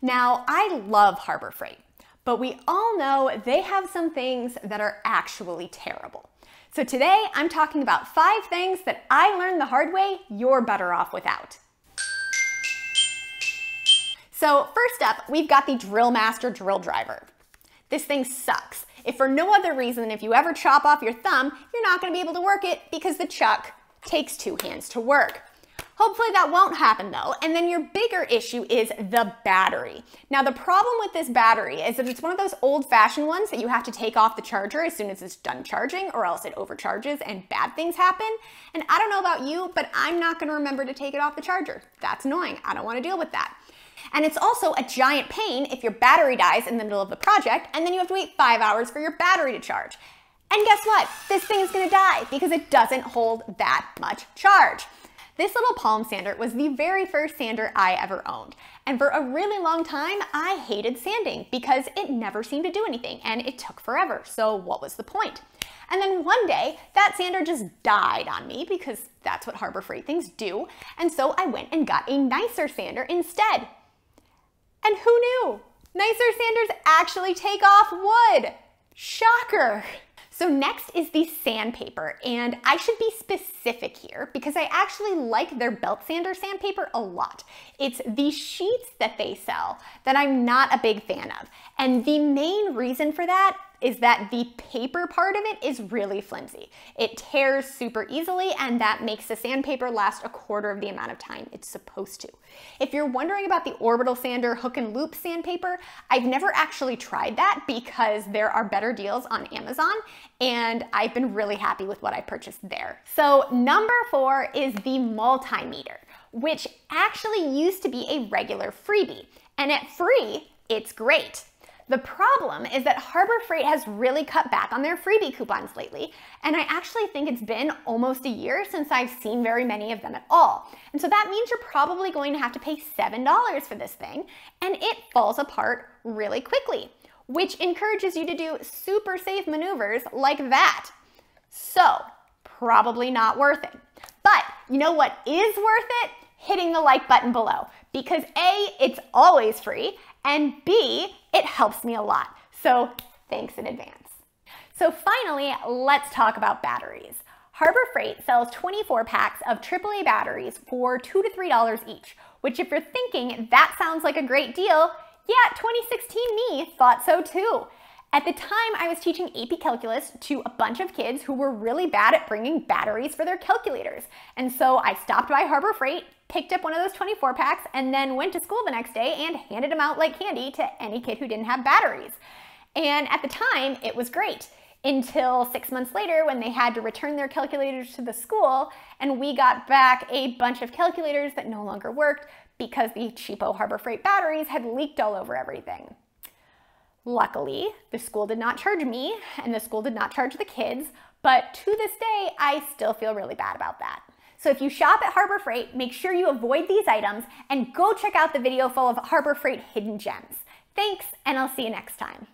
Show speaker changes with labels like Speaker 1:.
Speaker 1: Now, I love Harbor Freight, but we all know they have some things that are actually terrible. So today, I'm talking about 5 things that I learned the hard way you're better off without. So first up, we've got the Drill Master Drill Driver. This thing sucks. If for no other reason than if you ever chop off your thumb, you're not going to be able to work it because the chuck takes 2 hands to work. Hopefully that won't happen though, and then your bigger issue is the battery. Now the problem with this battery is that it's one of those old-fashioned ones that you have to take off the charger as soon as it's done charging or else it overcharges and bad things happen. And I don't know about you, but I'm not going to remember to take it off the charger. That's annoying. I don't want to deal with that. And it's also a giant pain if your battery dies in the middle of the project and then you have to wait 5 hours for your battery to charge. And guess what? This thing is going to die because it doesn't hold that much charge. This little palm sander was the very first sander I ever owned. And for a really long time, I hated sanding because it never seemed to do anything and it took forever. So what was the point? And then one day, that sander just died on me because that's what Harbor Freight things do. And so I went and got a nicer sander instead. And who knew? Nicer sanders actually take off wood. Shocker. So next is the Sandpaper, and I should be specific here because I actually like their belt sander sandpaper a lot. It's the sheets that they sell that I'm not a big fan of. And the main reason for that is that the paper part of it is really flimsy. It tears super easily, and that makes the sandpaper last a quarter of the amount of time it's supposed to. If you're wondering about the orbital sander hook and loop sandpaper, I've never actually tried that because there are better deals on Amazon, and I've been really happy with what I purchased there. So number 4 is the Multimeter, which actually used to be a regular freebie, and at free, it's great. The problem is that Harbor Freight has really cut back on their freebie coupons lately, and I actually think it's been almost a year since I've seen very many of them at all. And so that means you're probably going to have to pay $7 for this thing, and it falls apart really quickly, which encourages you to do super safe maneuvers like that. So, probably not worth it. But you know what is worth it? Hitting the like button below, because A, it's always free, and B, it helps me a lot. So thanks in advance. So finally, let's talk about batteries. Harbor Freight sells 24 packs of AAA batteries for $2 to $3 each, which if you're thinking that sounds like a great deal, yeah, 2016 me thought so too. At the time, I was teaching AP Calculus to a bunch of kids who were really bad at bringing batteries for their calculators. And so I stopped by Harbor Freight, picked up one of those 24 packs, and then went to school the next day and handed them out like candy to any kid who didn't have batteries. And at the time, it was great. Until 6 months later when they had to return their calculators to the school, and we got back a bunch of calculators that no longer worked because the cheapo Harbor Freight batteries had leaked all over everything. Luckily, the school did not charge me, and the school did not charge the kids, but to this day, I still feel really bad about that. So if you shop at Harbor Freight, make sure you avoid these items, and go check out the video full of Harbor Freight hidden gems. Thanks, and I'll see you next time.